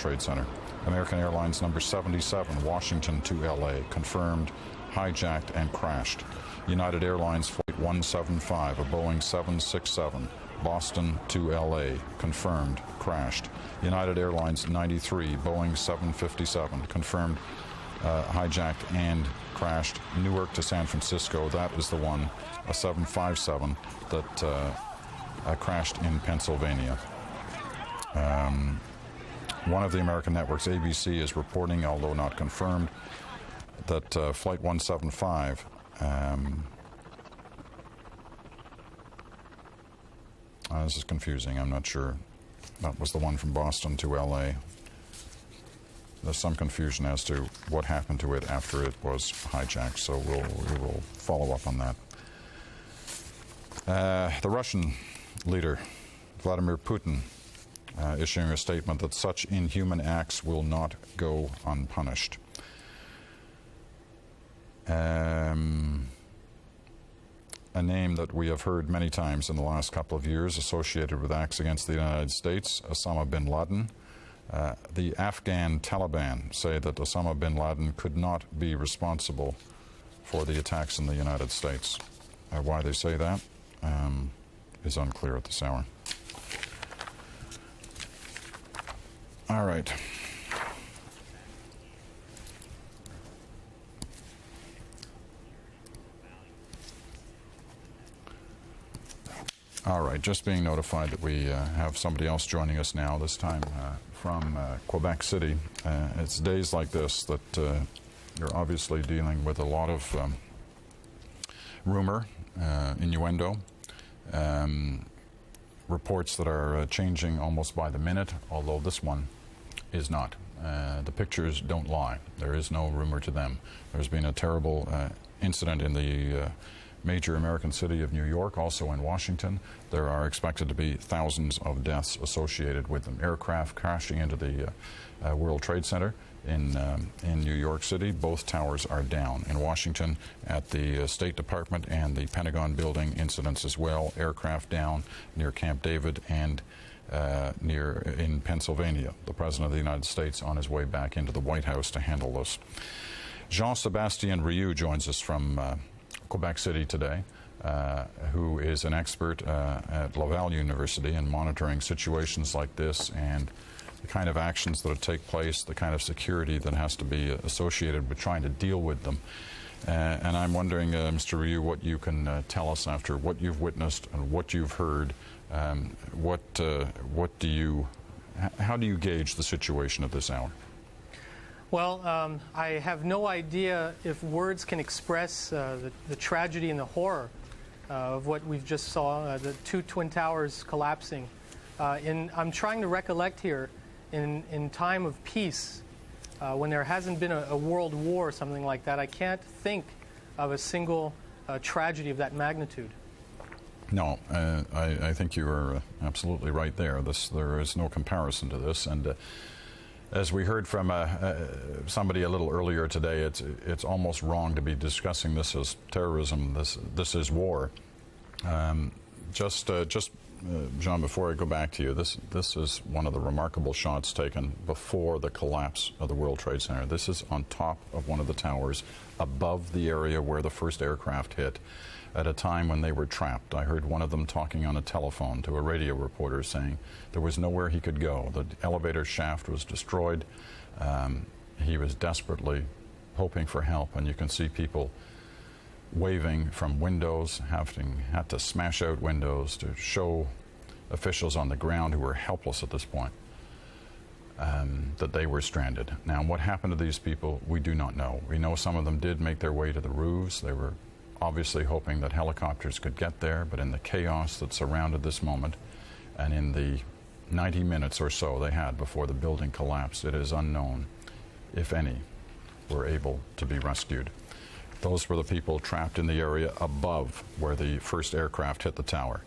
Trade Center. American Airlines number 77, Washington to LA, confirmed hijacked and crashed. United Airlines Flight 175, a Boeing 767, Boston to LA, confirmed crashed. United Airlines 93, Boeing 757, confirmed hijacked and crashed. Newark to San Francisco, that is the one, a 757 that crashed in Pennsylvania. One of the American networks, ABC, is reporting, although not confirmed, that Flight 175 this is confusing. I'm not sure. That was the one from Boston to LA. There's some confusion as to what happened to it after it was hijacked, so we will follow up on that. The Russian leader, Vladimir Putin, issuing a statement that such inhuman acts will not go unpunished. A name that we have heard many times in the last couple of years associated with acts against the United States, Osama bin Laden. The Afghan Taliban say that Osama bin Laden could not be responsible for the attacks in the United States. Why they say that is unclear at this hour. All right. All right, just being notified that we have somebody else joining us now, this time from Quebec City. It's days like this that you're obviously dealing with a lot of rumor, innuendo, reports that are changing almost by the minute, although this one is not. The pictures don't lie. There is no rumor to them. There's been a terrible incident in the major American city of New York, also in Washington. There are expected to be thousands of deaths associated with them. Aircraft crashing into the World Trade Center in New York City. Both towers are down. In Washington, at the State Department and the Pentagon building, incidents as well. Aircraft down near Camp David and in Pennsylvania. The President of the United States on his way back into the White House to handle this. Jean-Sébastien Rioux joins us from Quebec City today, who is an expert at Laval University in monitoring situations like this and the kind of actions that take place, the kind of security that has to be associated with trying to deal with them. And I'm wondering, Mr. Rioux, what you can tell us after what you've witnessed and what you've heard. How do you gauge the situation at this hour? Well, I have no idea if words can express the tragedy and the horror of what we've just saw, the two Twin Towers collapsing. I'm trying to recollect here, in time of peace, when there hasn't been a world war or something like that, I can't think of a single tragedy of that magnitude. No, I think you are absolutely right there. There is no comparison to this, and as we heard from somebody a little earlier today, it's almost wrong to be discussing this as terrorism. This is war. John, before I go back to you, this is one of the remarkable shots taken before the collapse of the World Trade Center. This is on top of one of the towers, above the area where the first aircraft hit, at a time when they were trapped. I heard one of them talking on a telephone to a radio reporter saying there was nowhere he could go. The elevator shaft was destroyed. He was desperately hoping for help, and you can see people waving from windows, had to smash out windows to show officials on the ground who were helpless at this point that they were stranded. Now, what happened to these people, we do not know. We know some of them did make their way to the roofs. They were obviously hoping that helicopters could get there, but in the chaos that surrounded this moment and in the 90 minutes or so they had before the building collapsed, it is unknown if any were able to be rescued. Those were the people trapped in the area above where the first aircraft hit the tower.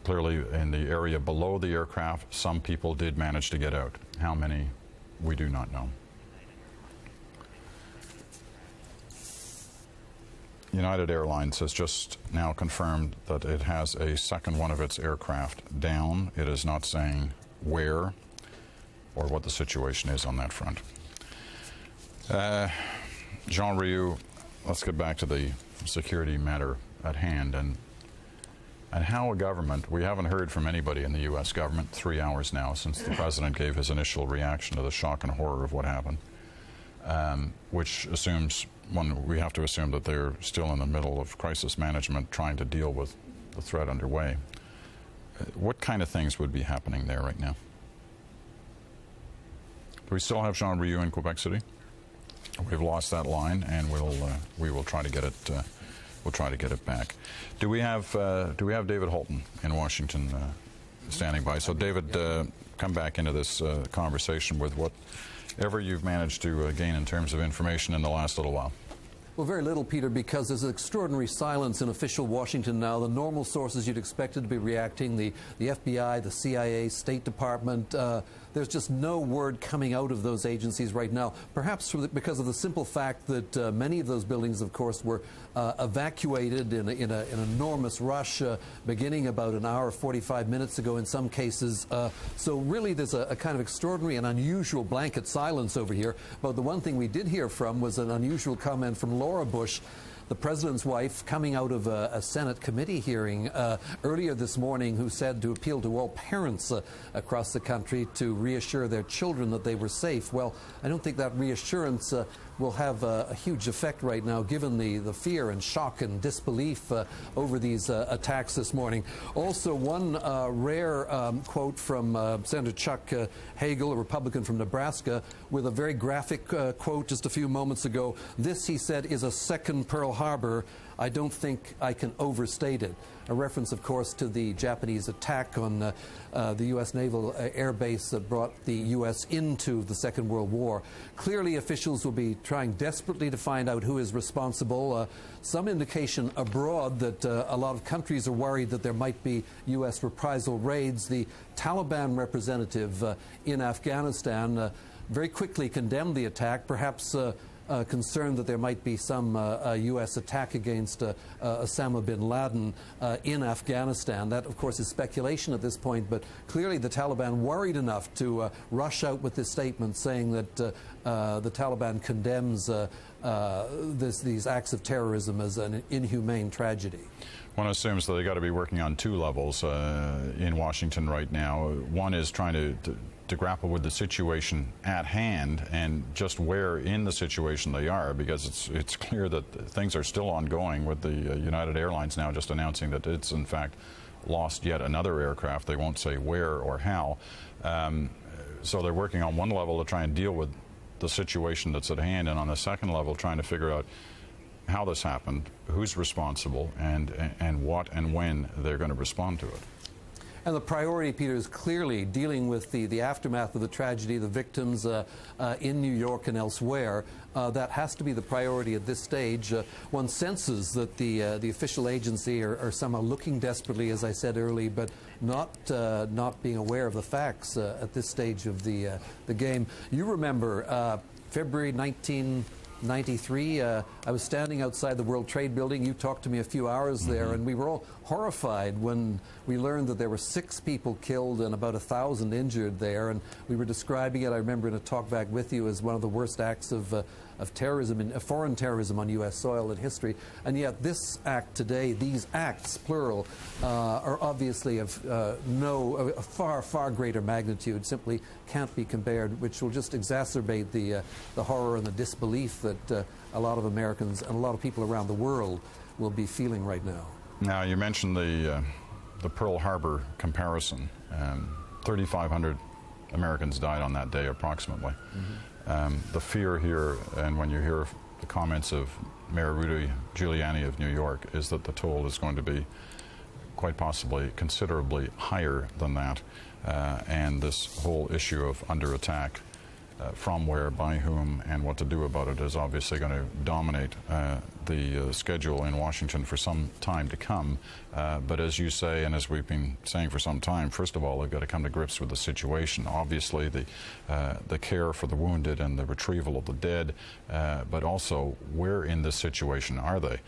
Clearly, in the area below the aircraft, some people did manage to get out. How many, we do not know. United Airlines has just now confirmed that it has a second one of its aircraft down. It is not saying where. or what the situation is on that front. Jean Rioux, let's get back to the security matter at hand and how a government, we haven't heard from anybody in the U.S. government 3 hours now since the president gave his initial reaction to the shock and horror of what happened, which assumes, we have to assume that they're still in the middle of crisis management trying to deal with the threat underway. What kind of things would be happening there right now? Do we still have Jean Rioux in Quebec City? We've lost that line, and we will try to get it. We'll try to get it back. Do we have David Holton in Washington standing by? So David, come back into this conversation with whatever you've managed to gain in terms of information in the last little while. Well, very little, Peter, because there's extraordinary silence in official Washington now. The normal sources you'd expected to be reacting, the FBI, the CIA, State Department, there's just no word coming out of those agencies right now, perhaps because of the simple fact that many of those buildings, of course, were evacuated in an enormous rush beginning about an hour, 45 minutes ago in some cases. So really there's a kind of extraordinary and unusual blanket silence over here. But the one thing we did hear from was an unusual comment from Laura Bush, the president's wife, coming out of a Senate committee hearing earlier this morning, who said to appeal to all parents across the country to reassure their children that they were safe. Well, I don't think that reassurance will have a huge effect right now, given the fear and shock and disbelief over these attacks this morning. Also, one rare quote from Senator Chuck Hagel, a Republican from Nebraska, with a very graphic quote just a few moments ago. This, he said, is a second Pearl Harbor. I don't think I can overstate it. A reference, of course, to the Japanese attack on the U.S. Naval Air Base that brought the U.S. into the Second World War. Clearly, officials will be trying desperately to find out who is responsible. Some indication abroad that a lot of countries are worried that there might be U.S. reprisal raids. The Taliban representative in Afghanistan very quickly condemned the attack, perhaps concerned that there might be some U.S. attack against Osama bin Laden in Afghanistan. That, of course, is speculation at this point, but clearly the Taliban worried enough to rush out with this statement saying that the Taliban condemns these acts of terrorism as an inhumane tragedy. One assumes that they've got to be working on two levels in Washington right now. One is trying to grapple with the situation at hand and just where in the situation they are, because it's clear that things are still ongoing with the United Airlines now just announcing that it's in fact lost yet another aircraft. They won't say where or how. So they're working on one level to try and deal with the situation that's at hand, and on the second level trying to figure out how this happened, who's responsible, and what and when they're going to respond to it. And the priority, Peter, is clearly dealing with the aftermath of the tragedy, the victims in New York and elsewhere. That has to be the priority at this stage. One senses that the official agency are somehow looking desperately, as I said earlier, but not being aware of the facts at this stage of the game. You remember February 1993, I was standing outside the World Trade Building. You talked to me a few hours there, and we were all horrified when we learned that there were 6 people killed and about 1,000 injured there, and we were describing it, I remember in a talk back with you, as one of the worst acts of terrorism, foreign terrorism on U.S. soil in history. And yet this act today, these acts, plural, are obviously of a far, far greater magnitude, simply can't be compared, which will just exacerbate the horror and the disbelief that a lot of Americans and a lot of people around the world will be feeling right now. Now, you mentioned the Pearl Harbor comparison. 3,500 Americans died on that day, approximately. The fear here, and when you hear the comments of Mayor Rudy Giuliani of New York, is that the toll is going to be quite possibly considerably higher than that. And this whole issue of under attack from where, by whom, and what to do about it is obviously going to dominate the schedule in Washington for some time to come. But as you say, and as we've been saying for some time, first of all, they've got to come to grips with the situation. Obviously, the care for the wounded and the retrieval of the dead, but also where in this situation are they?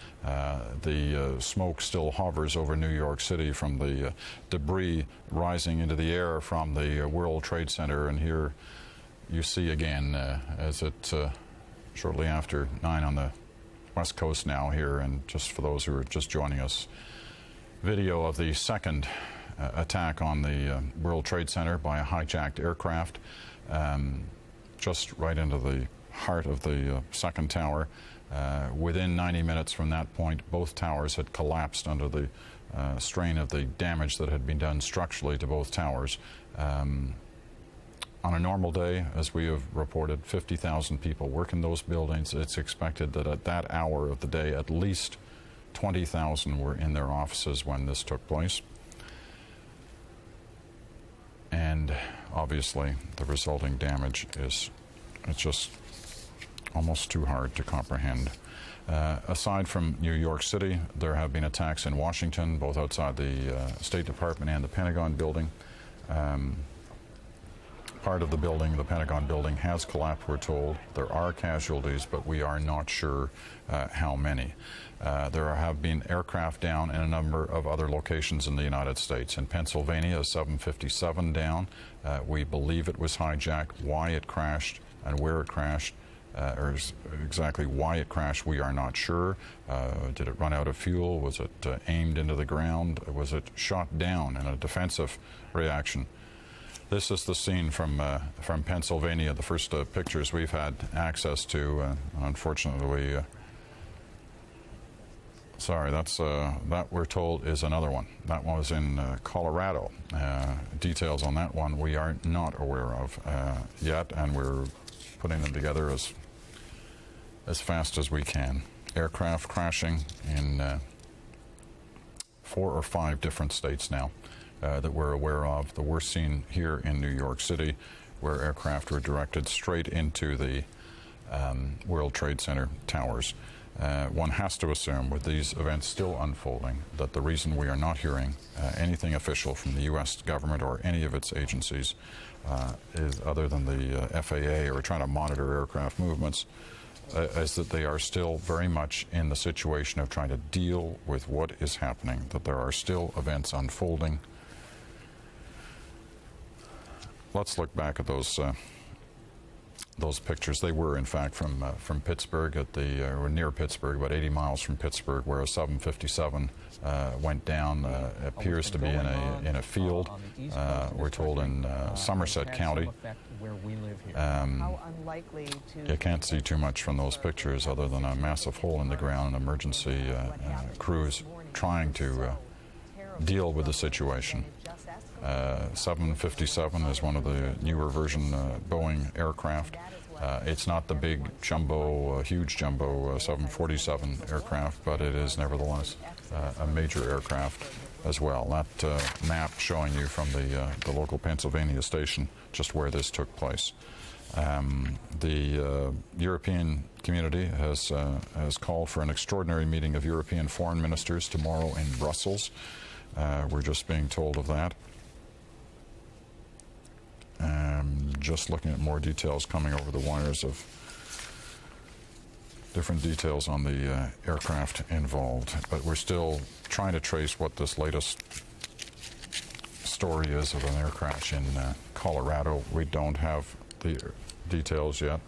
The smoke still hovers over New York City from the debris rising into the air from the World Trade Center, and here you see again, as it shortly after 9 on the West Coast now here, and just for those who are just joining us, video of the second attack on the World Trade Center by a hijacked aircraft, just right into the heart of the second tower. Within 90 minutes from that point, both towers had collapsed under the strain of the damage that had been done structurally to both towers. On a normal day, as we have reported, 50,000 people work in those buildings. It's expected that at that hour of the day, at least 20,000 were in their offices when this took place. And obviously, the resulting damage it's just almost too hard to comprehend. Aside from New York City, there have been attacks in Washington, both outside the State Department and the Pentagon building. Part of the building, the Pentagon building, has collapsed, we're told. There are casualties, but we are not sure how many. There have been aircraft down in a number of other locations in the United States. In Pennsylvania, a 757 down. We believe it was hijacked. Why it crashed and where it crashed, or exactly why it crashed, we are not sure. Did it run out of fuel? Was it aimed into the ground? Was it shot down in a defensive reaction? This is the scene from Pennsylvania, the first pictures we've had access to. Unfortunately, sorry, that we're told is another one. That one was in Colorado. Details on that one we are not aware of yet, and we're putting them together as fast as we can. Aircraft crashing in 4 or 5 different states now that we're aware of. The worst scene here in New York City, where aircraft were directed straight into the World Trade Center towers. One has to assume, with these events still unfolding, that the reason we are not hearing anything official from the U.S. government or any of its agencies is, other than the FAA or trying to monitor aircraft movements, is that they are still very much in the situation of trying to deal with what is happening, that there are still events unfolding. Let's look back at those pictures. They were, in fact, from Pittsburgh, or near Pittsburgh, about 80 miles from Pittsburgh, where a 757 went down. Appears to be in a field. We're told in Somerset County. You can't see too much from those pictures, other than a massive hole in the ground. Emergency crews trying to deal with the situation. 757 is one of the newer version Boeing aircraft. It's not the big jumbo, huge jumbo 747 aircraft, but it is nevertheless a major aircraft as well. That map showing you from the local Pennsylvania station just where this took place. The European community has called for an extraordinary meeting of European foreign ministers tomorrow in Brussels. We're just being told of that. Just looking at more details coming over the wires of different details on the aircraft involved, but we're still trying to trace what this latest story is of an air crash in Colorado. We don't have the details yet.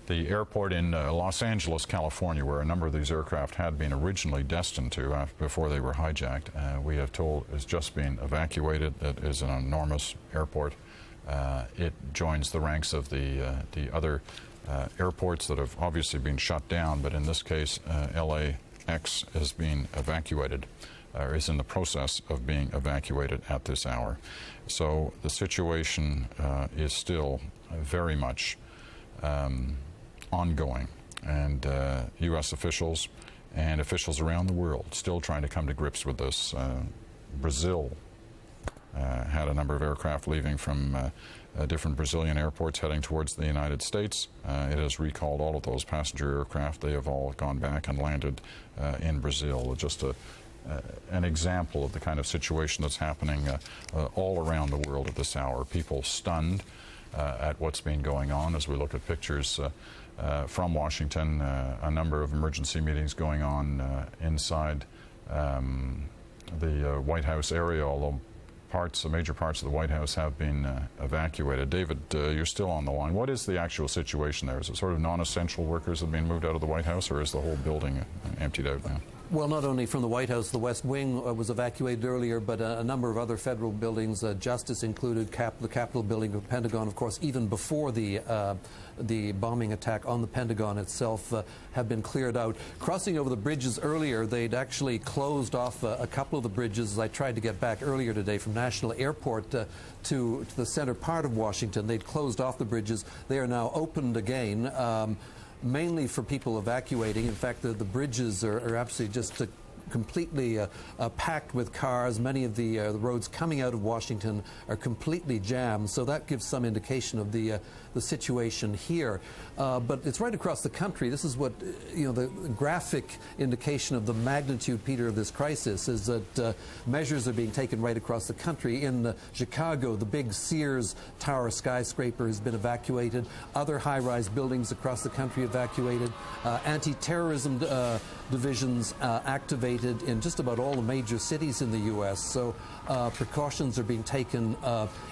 The airport in Los Angeles, California, where a number of these aircraft had been originally destined to before they were hijacked, we have told is just being evacuated. That is an enormous airport. It joins the ranks of the other airports that have obviously been shut down, but in this case, LAX has been evacuated, or is in the process of being evacuated at this hour. So the situation is still very much ongoing, and U.S. officials and officials around the world still trying to come to grips with this. Brazil had a number of aircraft leaving from different Brazilian airports heading towards the United States. It has recalled all of those passenger aircraft. They have all gone back and landed in Brazil. Just an example of the kind of situation that's happening all around the world at this hour. People stunned at what's been going on as we look at pictures from Washington. A number of emergency meetings going on inside the White House area, although major parts of the White House have been evacuated. David, you're still on the line. What is the actual situation there? Is it sort of non-essential workers have been moved out of the White House, or is the whole building emptied out now? Well, not only from the White House, the West Wing was evacuated earlier, but a number of other federal buildings, Justice included, the Capitol building, the Pentagon, of course, even before the bombing attack on the Pentagon itself, have been cleared out. Crossing over the bridges earlier, they'd actually closed off a couple of the bridges. I tried to get back earlier today from National Airport to the center part of Washington. They'd closed off the bridges. They are now opened again. Mainly for people evacuating. In fact, the bridges are absolutely just completely packed with cars. Many of the roads coming out of Washington are completely jammed, so that gives some indication of the situation here. But it's right across the country. This is what, the graphic indication of the magnitude, Peter, of this crisis is that measures are being taken right across the country. In Chicago, the big Sears Tower skyscraper has been evacuated. Other high-rise buildings across the country evacuated. Anti-terrorism divisions activated in just about all the major cities in the U.S. So precautions are being taken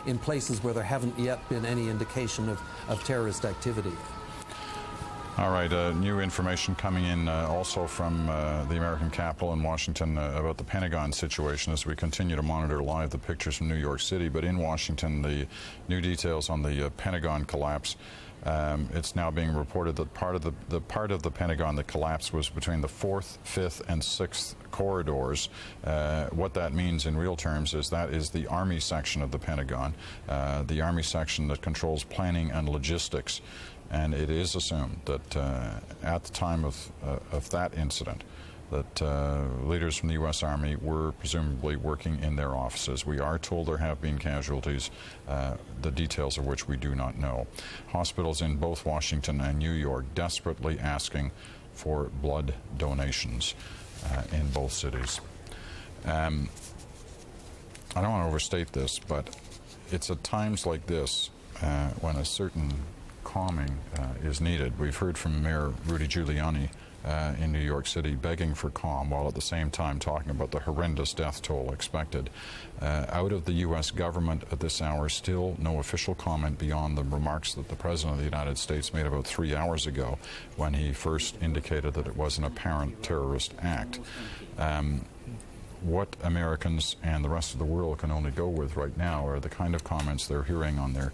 in places where there haven't yet been any indication of terrorist activity. All right, new information coming in also from the American Capitol in Washington about the Pentagon situation as we continue to monitor live the pictures from New York City. But in Washington, the new details on the Pentagon collapse. It's now being reported that part of the Pentagon that collapsed was between the 4th, 5th, and 6th corridors. What that means in real terms is that is the Army section of the Pentagon, the Army section that controls planning and logistics. And it is assumed that at the time of that incident, that leaders from the U.S. Army were presumably working in their offices. We are told there have been casualties, the details of which we do not know. Hospitals in both Washington and New York desperately asking for blood donations in both cities. I don't want to overstate this, but it's at times like this when a certain calming is needed. We've heard from Mayor Rudy Giuliani in New York City begging for calm while at the same time talking about the horrendous death toll expected. Out of the U.S. government at this hour, still no official comment beyond the remarks that the President of the United States made about 3 hours ago when he first indicated that it was an apparent terrorist act. What Americans and the rest of the world can only go with right now are the kind of comments they're hearing on their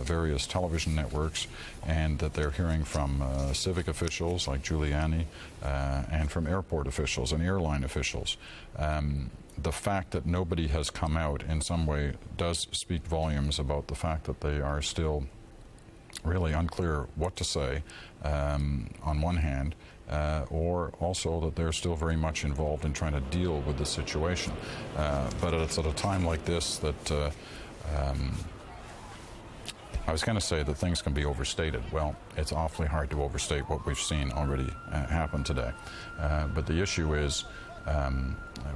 various television networks, and that they're hearing from civic officials like Giuliani and from airport officials and airline officials. The fact that nobody has come out in some way does speak volumes about the fact that they are still really unclear what to say on one hand, or also that they're still very much involved in trying to deal with the situation. But it's at a time like this that I was going to say that things can be overstated. Well, it's awfully hard to overstate what we've seen already happen today. But the issue is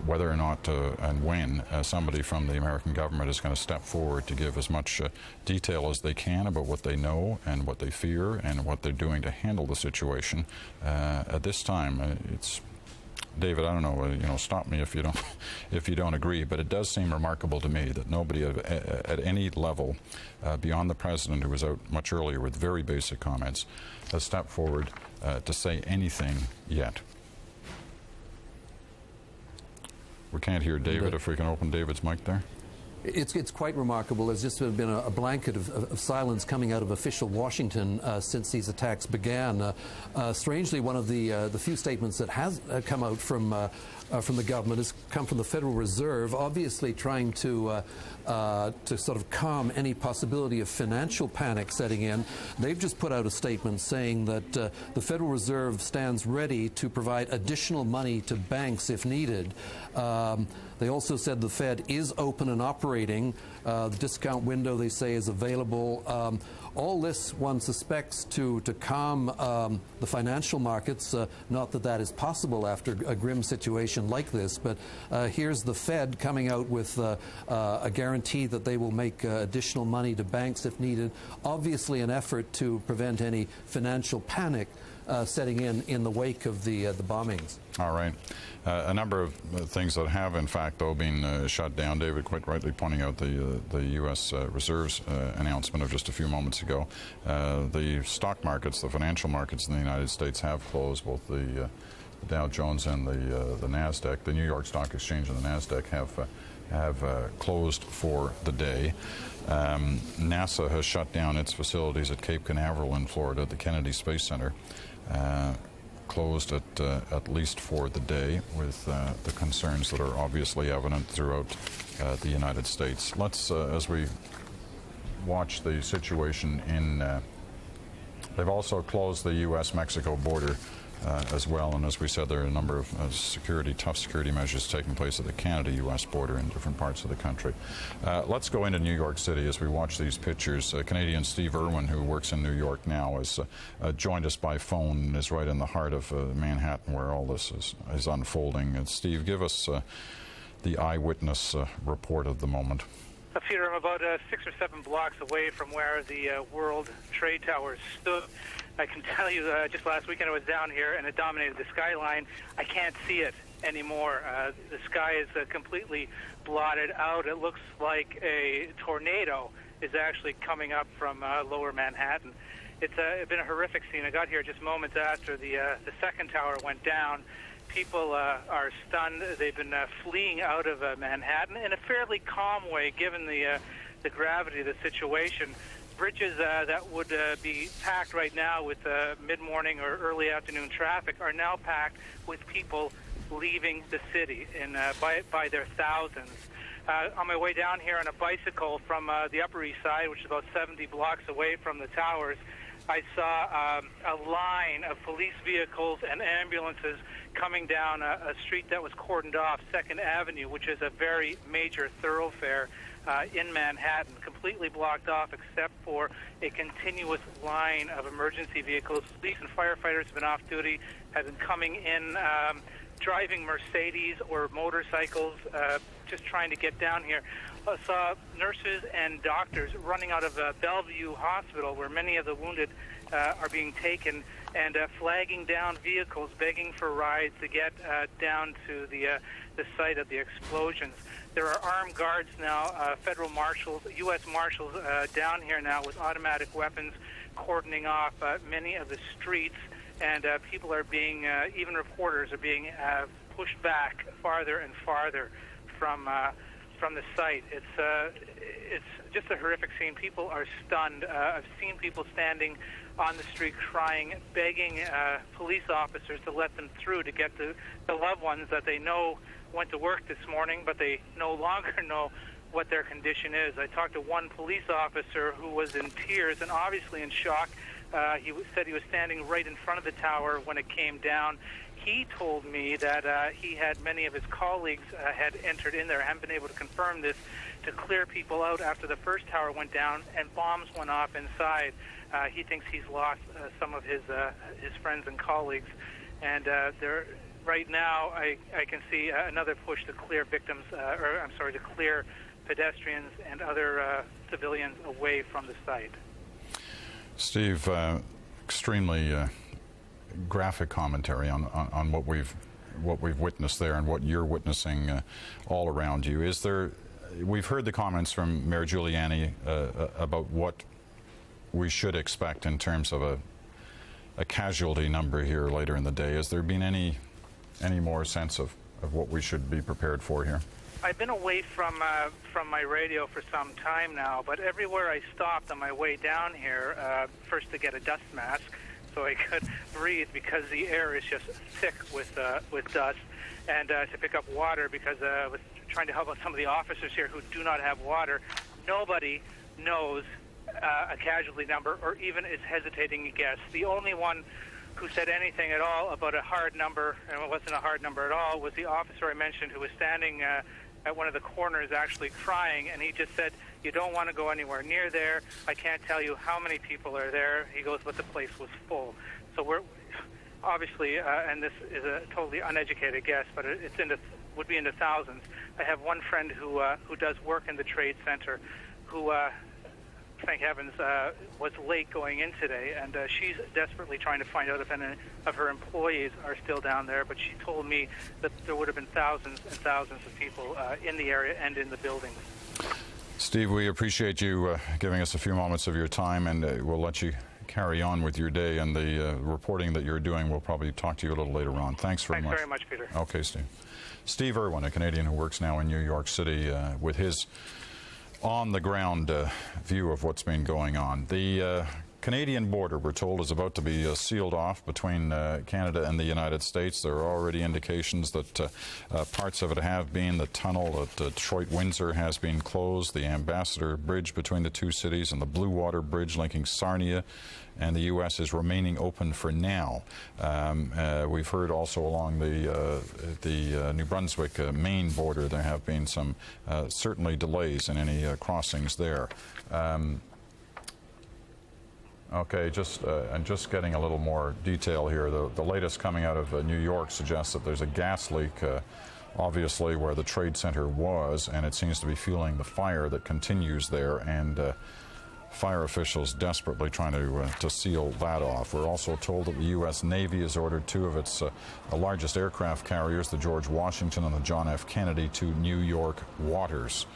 whether or not and when somebody from the American government is going to step forward to give as much detail as they can about what they know and what they fear and what they're doing to handle the situation. At this time, it's David, I don't know, stop me if you don't agree, but it does seem remarkable to me that nobody at any level beyond the President, who was out much earlier with very basic comments, has stepped forward to say anything yet. We can't hear David. If we can open David's mic there. It's quite remarkable. There's just been a blanket of silence coming out of official Washington since these attacks began. Strangely, one of the few statements that has come out from the government has come from the Federal Reserve, obviously trying to sort of calm any possibility of financial panic setting in. They've just put out a statement saying that the Federal Reserve stands ready to provide additional money to banks if needed. They also said the Fed is open and operating. The discount window, they say, is available. All this, one suspects, to calm the financial markets. Not that that is possible after a grim situation like this, but here's the Fed coming out with a guarantee that they will make additional money to banks if needed. Obviously an effort to prevent any financial panic setting in the wake of the bombings. All right. A number of things that have, in fact, though, been shut down. David quite rightly pointing out the U.S. Reserve's announcement of just a few moments ago. The stock markets, the financial markets in the United States have closed. Both the Dow Jones and the NASDAQ, the New York Stock Exchange and the NASDAQ have closed for the day. NASA has shut down its facilities at Cape Canaveral in Florida, at the Kennedy Space Center. Closed at least for the day, with the concerns that are obviously evident throughout the United States. Let's, as we watch the situation they've also closed the U.S.-Mexico border as well, and as we said, there are a number of tough security measures taking place at the Canada-U.S. border in different parts of the country. Let's go into New York City as we watch these pictures. Canadian Steve Irwin, who works in New York now, has joined us by phone and is right in the heart of Manhattan, where all this is unfolding. And Steve, give us the eyewitness report of the moment. Peter, I'm about 6 or 7 blocks away from where the World Trade Towers stood. I can tell you, just last weekend I was down here and it dominated the skyline. I can't see it anymore. The sky is completely blotted out. It looks like a tornado is actually coming up from lower Manhattan. It's been a horrific scene. I got here just moments after the second tower went down. People are stunned. They've been fleeing out of Manhattan in a fairly calm way, given the gravity of the situation. Bridges that would be packed right now with mid-morning or early afternoon traffic are now packed with people leaving the city by their thousands. On my way down here on a bicycle from the Upper East Side, which is about 70 blocks away from the towers, I saw a line of police vehicles and ambulances coming down a street that was cordoned off, 2nd Avenue, which is a very major thoroughfare in Manhattan, completely blocked off except for a continuous line of emergency vehicles. Police and firefighters have been off duty, have been coming in, driving Mercedes or motorcycles, just trying to get down here. I saw nurses and doctors running out of Bellevue Hospital, where many of the wounded are being taken, and flagging down vehicles, begging for rides to get down to the site of the explosions. There are armed guards now, federal marshals, U.S. marshals down here now with automatic weapons, cordoning off many of the streets, and people are being, even reporters are being pushed back farther and farther from the site. It's just a horrific scene. People are stunned. I've seen people standing on the street crying, begging police officers to let them through to get the loved ones that they know went to work this morning, but they no longer know what their condition is. I talked to one police officer who was in tears and obviously in shock. He said he was standing right in front of the tower when it came down. He told me that he had many of his colleagues had entered in there. I haven't been able to confirm this, to clear people out after the first tower went down and bombs went off inside. He thinks he's lost some of his friends and colleagues. And right now I can see another push to clear victims, to clear pedestrians and other civilians away from the site. Steve, extremely graphic commentary on what we've witnessed there and what you're witnessing all around you. We've heard the comments from Mayor Giuliani about what we should expect in terms of a casualty number here later in the day. Has there been any more sense of what we should be prepared for here? I've been away from my radio for some time now, but everywhere I stopped on my way down here, first to get a dust mask so I could breathe because the air is just thick with dust, and to pick up water because I was trying to help out some of the officers here who do not have water. Nobody knows a casualty number or even is hesitating to guess. The only one who said anything at all about a hard number, and it wasn't a hard number at all, was the officer I mentioned who was standing at one of the corners actually crying, and he just said, "You don't want to go anywhere near there. I can't tell you how many people are there." He goes, "But the place was full." So we're obviously, and this is a totally uneducated guess, but would be in the thousands. I have one friend who does work in the trade center, who, thank heavens, was late going in today, and she's desperately trying to find out if any of her employees are still down there. But she told me that there would have been thousands and thousands of people in the area and in the buildings. Steve, we appreciate you giving us a few moments of your time, and we'll let you carry on with your day and the reporting that you're doing. We'll probably talk to you a little later on. Thanks very much. Thanks very much, Peter. Okay, Steve. Steve Irwin, a Canadian who works now in New York City, with his on-the-ground view of what's been going on. The Canadian border, we're told, is about to be sealed off between Canada and the United States. There are already indications that parts of it have been. The tunnel at Detroit-Windsor has been closed. The Ambassador Bridge between the two cities and the Blue Water Bridge linking Sarnia and the U.S. is remaining open for now. We've heard also along the New Brunswick Maine border there have been some certainly delays in any crossings there. Okay, and just getting a little more detail here. The latest coming out of New York suggests that there's a gas leak, obviously, where the trade center was, and it seems to be fueling the fire that continues there, and fire officials desperately trying to seal that off. We're also told that the U.S. Navy has ordered two of its largest aircraft carriers, the George Washington and the John F. Kennedy, to New York waters.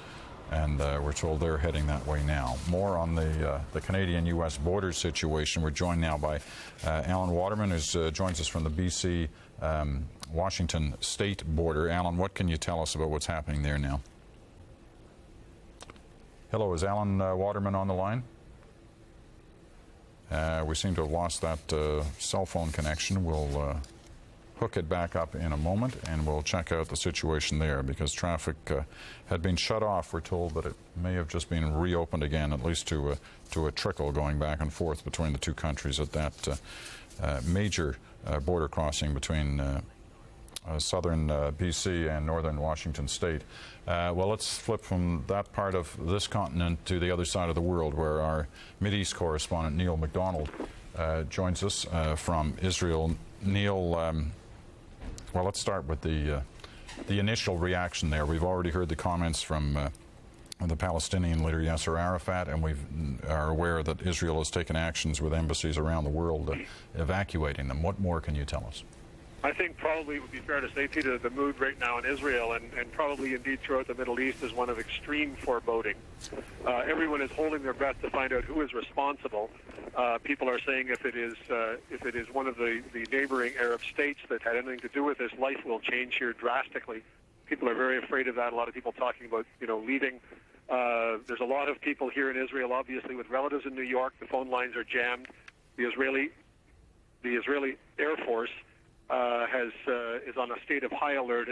And we're told they're heading that way now. More on the Canadian-U.S. border situation. We're joined now by Alan Waterman, who joins us from the BC Washington state border. Alan, what can you tell us about what's happening there now? Hello, is Alan Waterman on the line? We seem to have lost that cell phone connection. We'll hook it back up in a moment, and we'll check out the situation there, because traffic had been shut off. We're told that it may have just been reopened again, at least to a trickle going back and forth between the two countries at that major border crossing between southern BC and northern Washington state. Well, let's flip from that part of this continent to the other side of the world, where our Mideast correspondent Neil MacDonald joins us from Israel. Neil, well, let's start with the initial reaction there. We've already heard the comments from the Palestinian leader Yasser Arafat, and we are aware that Israel has taken actions with embassies around the world evacuating them. What more can you tell us? I think probably it would be fair to say, Peter, that the mood right now in Israel and probably indeed throughout the Middle East is one of extreme foreboding. Everyone is holding their breath to find out who is responsible. People are saying if it is one of the neighboring Arab states that had anything to do with this, life will change here drastically. People are very afraid of that. A lot of people talking about leaving. There's a lot of people here in Israel, obviously, with relatives in New York. The phone lines are jammed. The Israeli Air Force is on a state of high alert.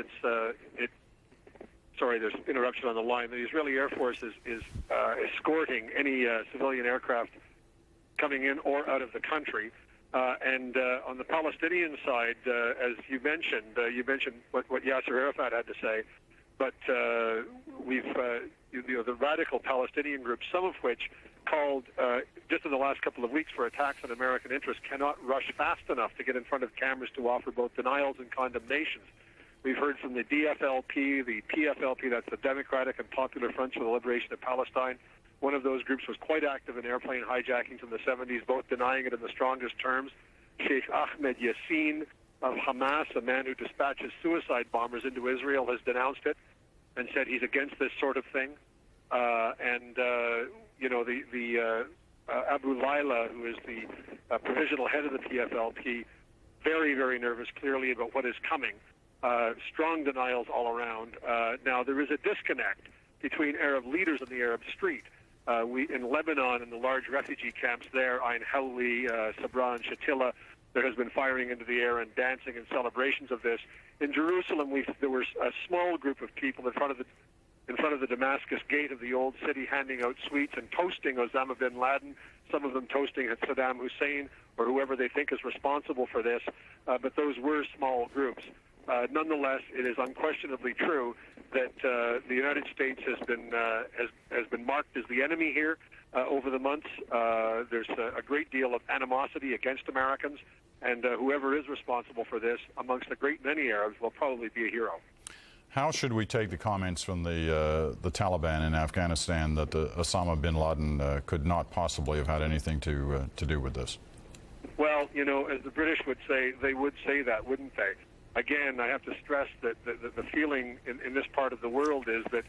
Sorry, there's interruption on the line. The Israeli Air Force is escorting any civilian aircraft coming in or out of the country. And on the Palestinian side, as you mentioned what Yasser Arafat had to say, but the radical Palestinian groups, some of which called just in the last couple of weeks for attacks on American interests, cannot rush fast enough to get in front of cameras to offer both denials and condemnations. We've heard from the DFLP, the PFLP, that's the Democratic and Popular Fronts for the Liberation of Palestine. One of those groups was quite active in airplane hijackings in the 70s, both denying it in the strongest terms. Sheikh Ahmed Yassin of Hamas, a man who dispatches suicide bombers into Israel, has denounced it and said he's against this sort of thing. Abu Laila, who is the provisional head of the PFLP, very, very nervous, clearly, about what is coming. Strong denials all around. Now, there is a disconnect between Arab leaders on the Arab street. In Lebanon, in the large refugee camps there, Ain Hawli, Sabra, and Shatila, there has been firing into the air and dancing and celebrations of this. In Jerusalem, there was a small group of people in front of the Damascus gate of the old city, handing out sweets and toasting Osama bin Laden, some of them toasting at Saddam Hussein or whoever they think is responsible for this, but those were small groups. Nonetheless, it is unquestionably true that the United States has been marked as the enemy here over the months. There's a great deal of animosity against Americans, and whoever is responsible for this, amongst a great many Arabs, will probably be a hero. How should we take the comments from the Taliban in Afghanistan that Osama bin Laden could not possibly have had anything to do with this? Well, you know, as the British would say, they would say that, wouldn't they? Again, I have to stress that the feeling in this part of the world is that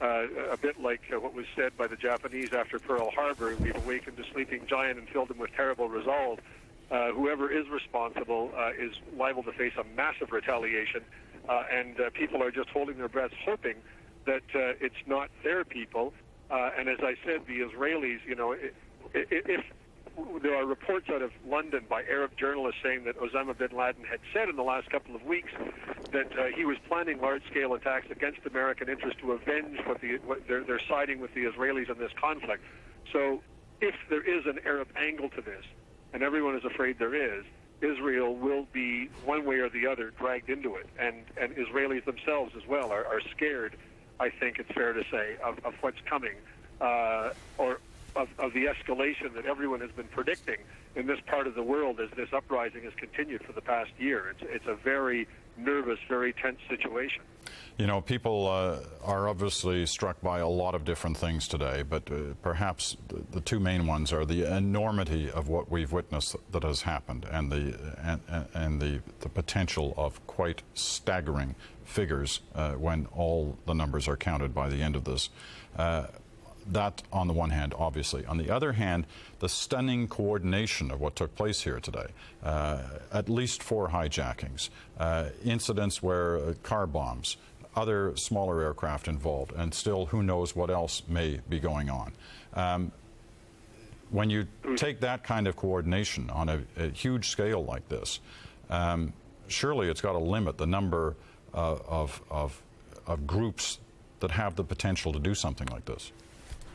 a bit like what was said by the Japanese after Pearl Harbor, we've awakened a sleeping giant and filled him with terrible resolve. Whoever is responsible is liable to face a massive retaliation, and people are just holding their breaths, hoping that it's not their people. And as I said, the Israelis, you know, if there are reports out of London by Arab journalists saying that Osama bin Laden had said in the last couple of weeks that he was planning large-scale attacks against American interests to avenge what they're siding with the Israelis in this conflict. So if there is an Arab angle to this, and everyone is afraid there is, Israel will be, one way or the other, dragged into it. And Israelis themselves as well are scared, I think it's fair to say, of what's coming, or of the escalation that everyone has been predicting in this part of the world as this uprising has continued for the past year. It's a very nervous, very tense situation. You know, people are obviously struck by a lot of different things today, but perhaps the two main ones are the enormity of what we've witnessed that has happened, and the potential of quite staggering figures when all the numbers are counted by the end of this. That on the one hand, obviously. On the other hand, the stunning coordination of what took place here today. At least 4 hijackings, incidents where car bombs, other smaller aircraft involved, and still who knows what else may be going on. When you take that kind of coordination on a huge scale like this, surely it's got to limit the number of groups that have the potential to do something like this.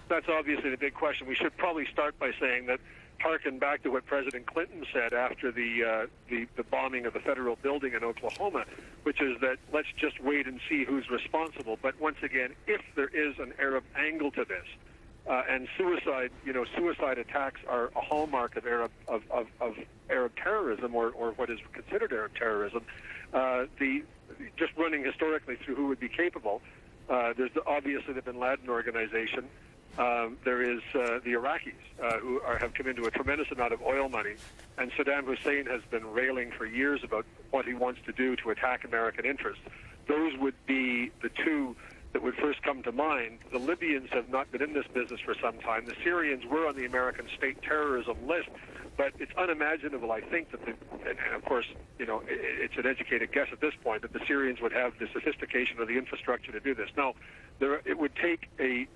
That's obviously the big question. We should probably start by saying that, harken back to what President Clinton said after the bombing of the federal building in Oklahoma, which is that let's just wait and see who's responsible. But once again, if there is an Arab angle to this, and suicide attacks are a hallmark of Arab terrorism, or what is considered Arab terrorism. Just running historically through who would be capable, there's obviously the Bin Laden organization. There is the Iraqis, who have come into a tremendous amount of oil money, and Saddam Hussein has been railing for years about what he wants to do to attack American interests. Those would be the two that would first come to mind. The Libyans have not been in this business for some time. The Syrians were on the American state terrorism list, but it's unimaginable, I think, that and of course, you know, it's an educated guess at this point, that the Syrians would have the sophistication or the infrastructure to do this. No, it would take a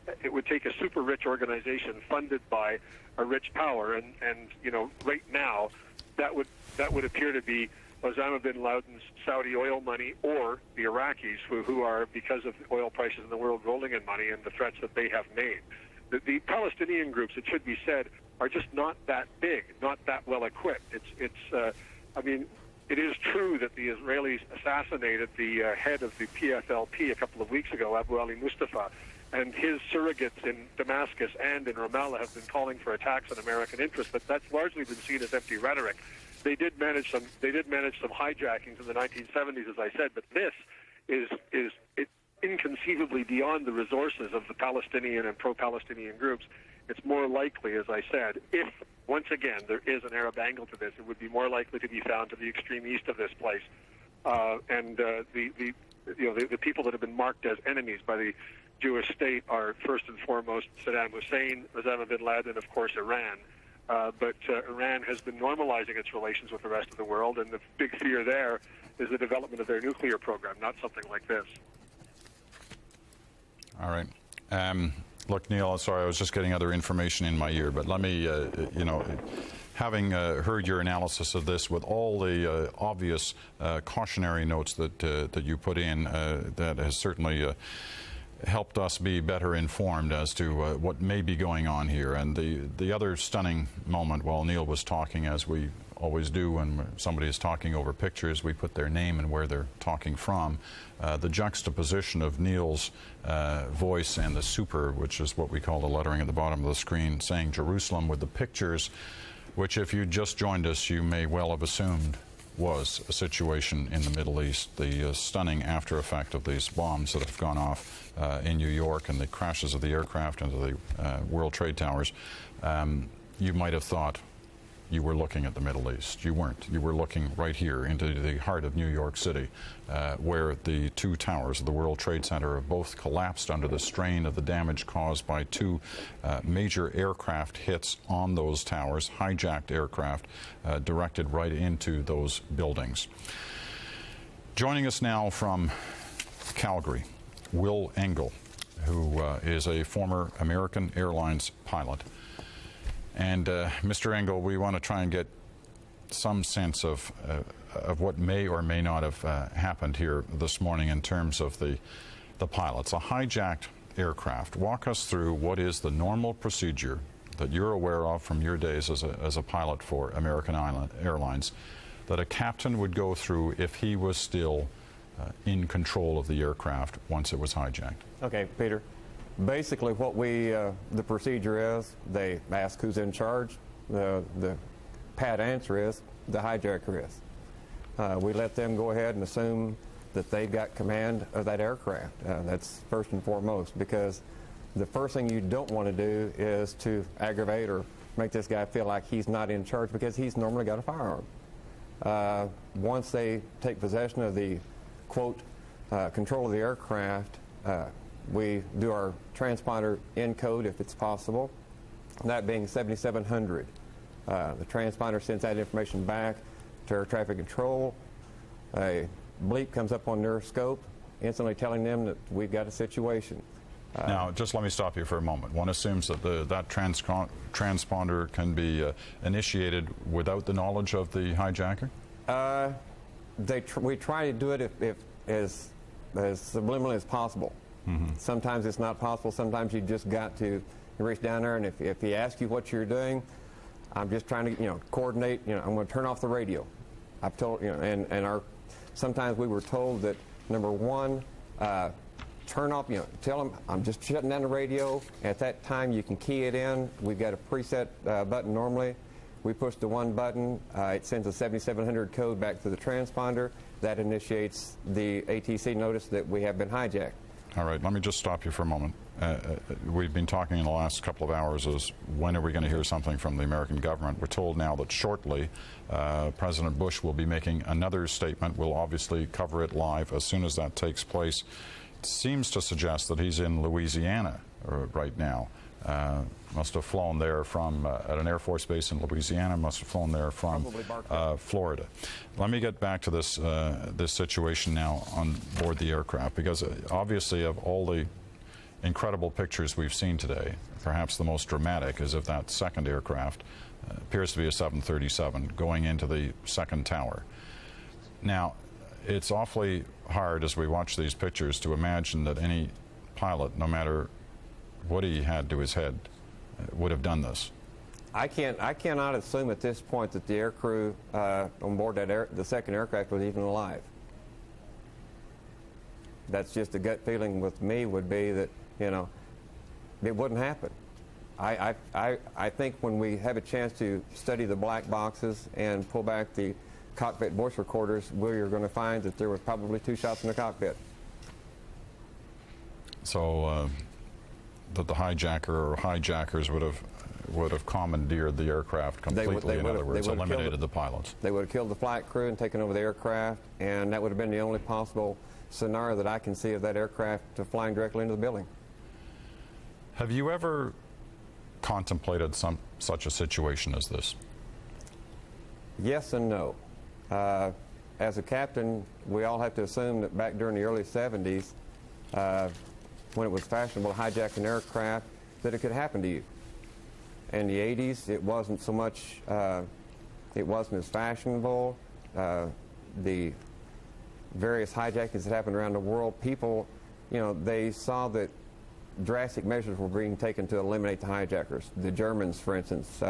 super rich organization funded by a rich power, and you know, right now, that would appear to be Osama bin Laden's Saudi oil money, or the Iraqis, who are, because of the oil prices in the world, rolling in money and the threats that they have made. The Palestinian groups, it should be said, are just not that big, not that well equipped. I mean, it is true that the Israelis assassinated the head of the PFLP a couple of weeks ago, Abu Ali Mustafa, and his surrogates in Damascus and in Ramallah have been calling for attacks on American interests, but that's largely been seen as empty rhetoric. They did manage some hijackings in the 1970s, as I said, but this is inconceivably beyond the resources of the Palestinian and pro-Palestinian groups. It's more likely, as I said, if, once again, there is an Arab angle to this, it would be more likely to be found to the extreme east of this place. The people that have been marked as enemies by the Jewish state are, first and foremost, Saddam Hussein, Osama bin Laden, and, of course, Iran. But Iran has been normalizing its relations with the rest of the world, and the big fear there is the development of their nuclear program, not something like this. All right. Look, Neil, sorry, I was just getting other information in my ear, but let me, having heard your analysis of this with all the obvious cautionary notes that you put in, that has certainly helped us be better informed as to what may be going on here. And the other stunning moment while Neil was talking, as we always do when somebody is talking over pictures, we put their name and where they're talking from. The juxtaposition of Neil's voice and the super, which is what we call the lettering at the bottom of the screen, saying Jerusalem, with the pictures, which if you just joined us, you may well have assumed was a situation in the Middle East. The stunning after effect of these bombs that have gone off in New York and the crashes of the aircraft into the World Trade Towers, you might have thought you were looking at the Middle East. You weren't. You were looking right here into the heart of New York City, where the two towers of the World Trade Center have both collapsed under the strain of the damage caused by two major aircraft hits on those towers, hijacked aircraft directed right into those buildings. Joining us now from Calgary, Will Engel, who is a former American Airlines pilot. And Mr. Engel, we want to try and get some sense of what may or may not have happened here this morning in terms of the pilots. A hijacked aircraft. Walk us through what is the normal procedure that you're aware of from your days as a pilot for American Airlines that a captain would go through if he was still in control of the aircraft once it was hijacked. Okay, Peter. Basically, what the procedure is, they ask who's in charge. The pat answer is the hijacker is. We let them go ahead and assume that they've got command of that aircraft. That's first and foremost, because the first thing you don't want to do is to aggravate or make this guy feel like he's not in charge, because he's normally got a firearm. Once they take possession of the, quote, control of the aircraft, we do our transponder encode if it's possible, that being 7700. The transponder sends that information back to air traffic control. A bleep comes up on their scope, instantly telling them that we've got a situation. Now, just let me stop you for a moment. One assumes that that transponder can be initiated without the knowledge of the hijacker? We try to do it if as subliminally as possible. Mm-hmm. Sometimes it's not possible. Sometimes you just got to reach down there, and if he asks you what you're doing, I'm just trying to coordinate. I'm going to turn off the radio. I've told and sometimes we were told that number one, turn off. Tell them I'm just shutting down the radio. At that time, you can key it in. We've got a preset button normally. We push the one button. It sends a 7700 code back to the transponder. That initiates the ATC notice that we have been hijacked. All right, let me just stop you for a moment. We've been talking in the last couple of hours as when are we going to hear something from the American government. We're told now that shortly President Bush will be making another statement. We'll obviously cover it live as soon as that takes place. It seems to suggest that he's in Louisiana right now. Must have flown there from at an Air Force base in Louisiana. Must have flown there from Florida. Let me get back to this this situation now on board the aircraft, because obviously of all the incredible pictures we've seen today, perhaps the most dramatic is of that second aircraft. Appears to be a 737 going into the second tower. Now, it's awfully hard as we watch these pictures to imagine that any pilot, no matter what he had to his head, would have done this. I cannot assume at this point that the aircrew on board the second aircraft was even alive. That's just a gut feeling with me, would be that it wouldn't happen. I think when we have a chance to study the black boxes and pull back the cockpit voice recorders, we're going to find that there were probably two shots in the cockpit. So that the hijacker or hijackers would have commandeered the aircraft completely. In other words, eliminated the pilots. They would have killed the flight crew and taken over the aircraft, and that would have been the only possible scenario that I can see of that aircraft flying directly into the building. Have you ever contemplated such a situation as this? Yes and no. As a captain, we all have to assume that back during the early 70s, when it was fashionable to hijack an aircraft, that it could happen to you. In the 80s, it wasn't so much, it wasn't as fashionable. The various hijackings that happened around the world, people they saw that drastic measures were being taken to eliminate the hijackers. The Germans, for instance,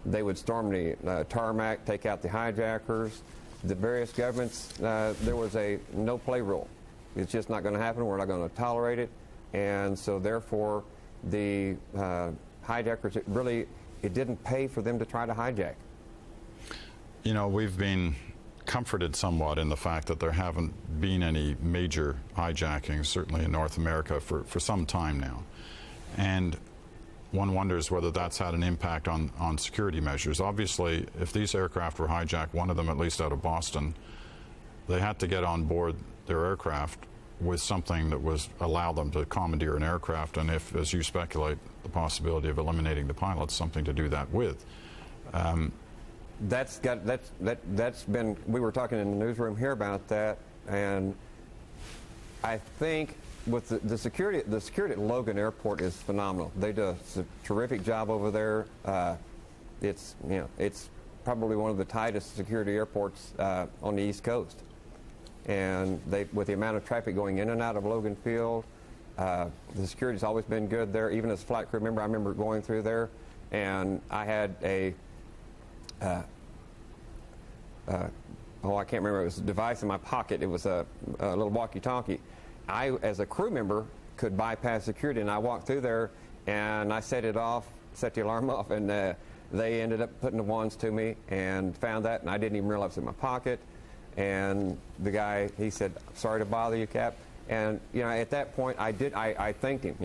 they would storm the tarmac, take out the hijackers. The various governments, there was a no-play rule. It's just not going to happen. We're not going to tolerate it. And so, therefore, the hijackers, it didn't pay for them to try to hijack. We've been comforted somewhat in the fact that there haven't been any major hijackings, certainly in North America, for some time now. And one wonders whether that's had an impact on security measures. Obviously, if these aircraft were hijacked, one of them at least out of Boston, they had to get on board their aircraft with something that was allow them to commandeer an aircraft, and if, as you speculate, the possibility of eliminating the pilots, something to do that with. That's been, we were talking in the newsroom here about that, and I think with the security at Logan Airport is phenomenal. They do a terrific job over there. It's probably one of the tightest security airports on the East Coast, and with the amount of traffic going in and out of Logan Field, the security's always been good there. Even as a flight crew member, I remember going through there, and I had a I can't remember, it was a device in my pocket. It was a little walkie-talkie. I, as a crew member, could bypass security, and I walked through there, and I set the alarm off, and they ended up putting the wands to me and found that, and I didn't even realize it was in my pocket. And the guy, he said, "Sorry to bother you, Cap." And, at that point, I thanked him,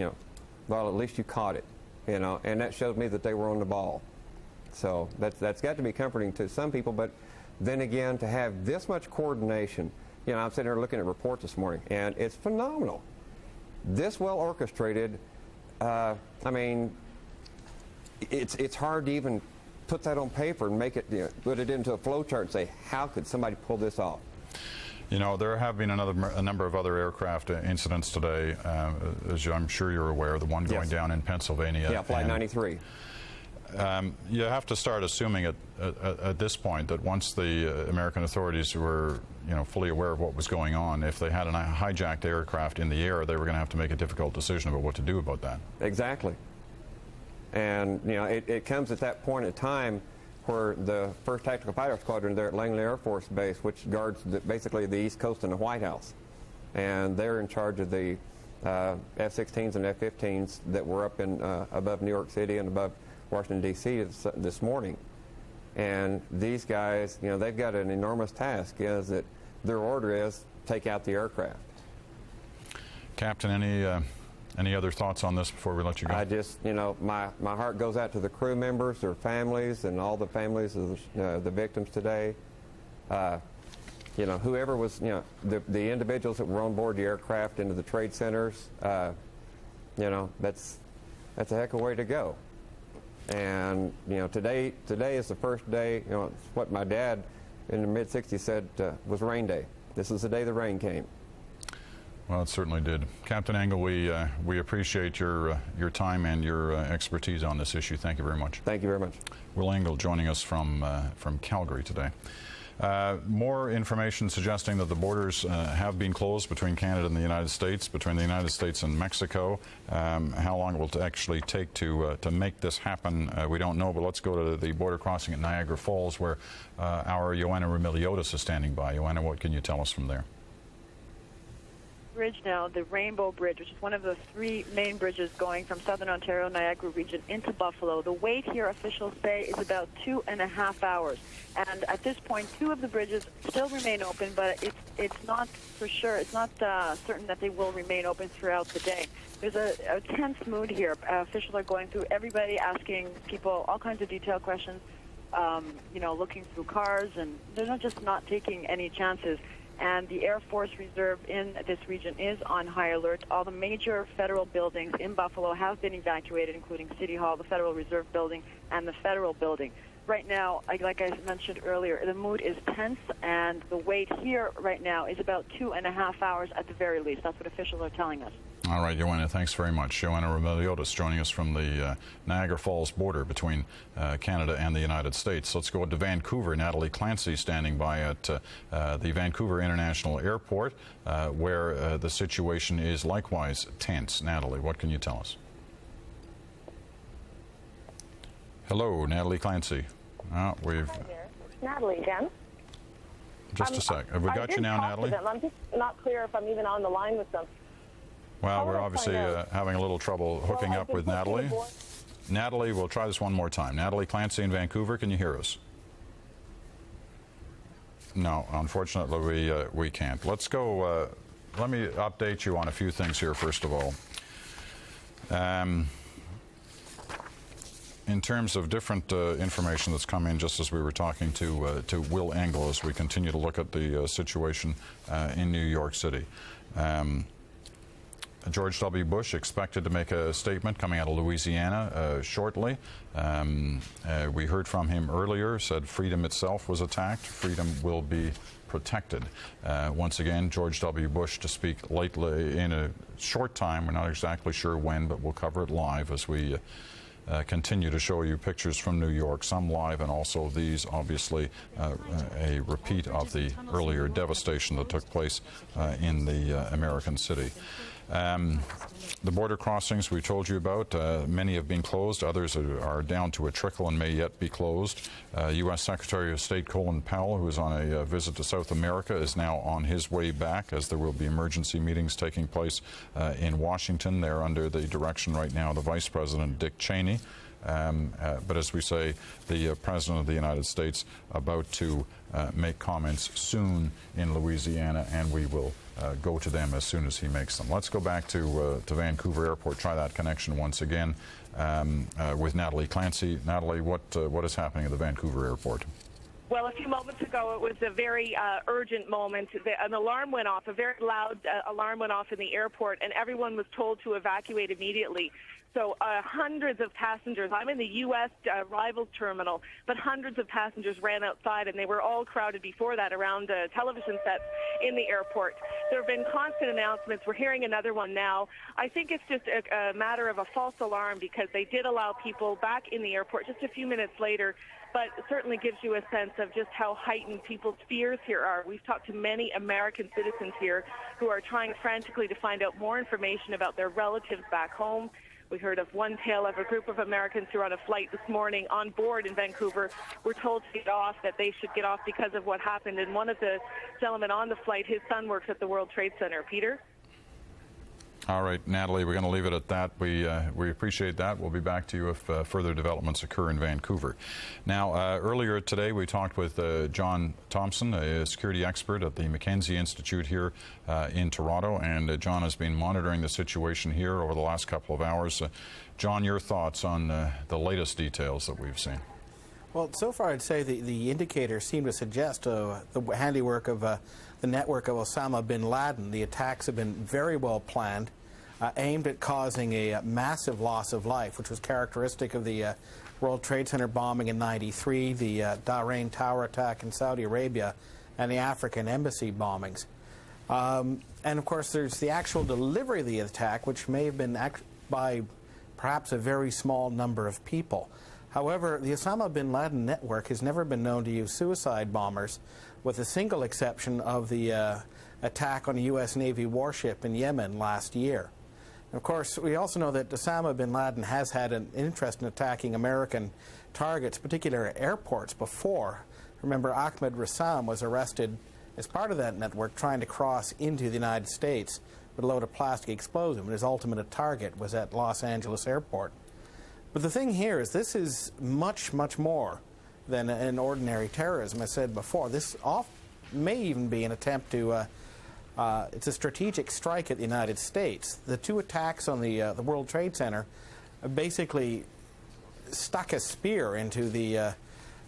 well, at least you caught it, and that showed me that they were on the ball. So that's got to be comforting to some people, but then again, to have this much coordination, I'm sitting here looking at reports this morning, and it's phenomenal. This well orchestrated, it's hard to even put that on paper and make it, put it into a flow chart and say, how could somebody pull this off? There have been a number of other aircraft incidents today, as I'm sure you're aware, the one going down in Pennsylvania. Yeah, Flight 93. You have to start assuming at this point that once the American authorities were, fully aware of what was going on, if they had a hijacked aircraft in the air, they were going to have to make a difficult decision about what to do about that. Exactly. And, it comes at that point in time where the 1st Tactical Fighter Squadron there at Langley Air Force Base, which guards basically the East Coast and the White House, and they're in charge of the F-16s and F-15s that were up in above New York City and above Washington, D.C. this morning. And these guys, they've got an enormous task, is that their order is take out the aircraft. Captain, any other thoughts on this before we let you go? I just, my heart goes out to the crew members, their families, and all the families of the victims today. Whoever was, the individuals that were on board the aircraft into the trade centers, that's a heck of a way to go. And today is the first day. It's what my dad in the mid-'60s said was rain day. This is the day the rain came. Well, it certainly did. Captain Engel, we appreciate your time and your expertise on this issue. Thank you very much. Thank you very much. Will Engel joining us from Calgary today. More information suggesting that the borders have been closed between Canada and the United States, between the United States and Mexico. How long it will actually take to make this happen, we don't know, but let's go to the border crossing at Niagara Falls, where our Joanna Remiliotis is standing by. Joanna, what can you tell us from there? Bridge now, the Rainbow Bridge, which is one of the 3 main bridges going from southern Ontario, Niagara region into Buffalo. The wait here, officials say, is about 2.5 hours. And at this point, 2 of the bridges still remain open, but it's not for sure. It's not certain that they will remain open throughout the day. There's a tense mood here. Officials are going through everybody, asking people all kinds of detailed questions, looking through cars, and they're just not taking any chances. And the Air Force Reserve in this region is on high alert. All the major federal buildings in Buffalo have been evacuated, including City Hall, the Federal Reserve Building, and the Federal Building. Right now, like I mentioned earlier, the mood is tense, and the wait here right now is about 2.5 hours at the very least. That's what officials are telling us. All right, Joanna, thanks very much. Joanna Remiliotis joining us from the Niagara Falls border between Canada and the United States. Let's go to Vancouver. Natalie Clancy standing by at the Vancouver International Airport, where the situation is likewise tense. Natalie, what can you tell us? Hello, Natalie Clancy. We've... Hi there. It's Natalie again. Just a sec. Have we got you now, Natalie? I'm just not clear if I'm even on the line with them. Well, we're obviously having a little trouble hooking up with Natalie. Natalie, we'll try this one more time. Natalie Clancy in Vancouver, can you hear us? No, unfortunately we can't. Let's go, let me update you on a few things here, first of all. In terms of different information that's come in, just as we were talking to Will Engel, as we continue to look at the situation in New York City. George W. Bush expected to make a statement coming out of Louisiana shortly. We heard from him earlier, said freedom itself was attacked. Freedom will be protected. Once again, George W. Bush to speak lately in a short time. We're not exactly sure when, but we'll cover it live as we continue to show you pictures from New York, some live, and also these, obviously, a repeat of the earlier devastation that took place in the American city. The border crossings we told you about, many have been closed, others are down to a trickle and may yet be closed. U.S. Secretary of State Colin Powell, who is on a visit to South America, is now on his way back, as there will be emergency meetings taking place in Washington. They're under the direction right now of the Vice President Dick Cheney. But as we say, the President of the United States about to make comments soon in Louisiana, and we will go to them as soon as he makes them. Let's go back to Vancouver Airport, try that connection once again with Natalie Clancy. Natalie, what is happening at the Vancouver Airport? Well, a few moments ago, it was a very urgent moment. An alarm went off, a very loud alarm went off in the airport, and everyone was told to evacuate immediately. So hundreds of passengers, I'm in the U.S. arrivals terminal, but hundreds of passengers ran outside, and they were all crowded before that around television sets in the airport. There have been constant announcements. We're hearing another one now. I think it's just a matter of a false alarm, because they did allow people back in the airport just a few minutes later, but it certainly gives you a sense of just how heightened people's fears here are. We've talked to many American citizens here who are trying frantically to find out more information about their relatives back home. We heard of one tale of a group of Americans who were on a flight this morning on board in Vancouver were told to get off, that they should get off because of what happened. And one of the gentlemen on the flight, his son works at the World Trade Center. Peter? All right, Natalie, we're going to leave it at that. We appreciate that. We'll be back to you if further developments occur in Vancouver. Now, earlier today, we talked with John Thompson, a security expert at the Mackenzie Institute here in Toronto, and John has been monitoring the situation here over the last couple of hours. John, your thoughts on the latest details that we've seen? Well, so far I'd say the indicators seem to suggest the handiwork of the network of Osama bin Laden. The attacks have been very well planned, aimed at causing a massive loss of life, which was characteristic of the World Trade Center bombing in '93, the Bahrain Tower attack in Saudi Arabia, and the African embassy bombings. And of course there's the actual delivery of the attack, which may have been by perhaps a very small number of people. However, the Osama bin Laden network has never been known to use suicide bombers, with a single exception of the attack on a U.S. Navy warship in Yemen last year. And of course, we also know that Osama bin Laden has had an interest in attacking American targets, particular airports, before. Remember, Ahmed Rassam was arrested as part of that network trying to cross into the United States with a load of plastic explosive, and his ultimate target was at Los Angeles Airport. But the thing here is this is much, much more than an ordinary terrorism. I said before, this may even be an attempt to, it's a strategic strike at the United States. The two attacks on the World Trade Center basically stuck a spear into the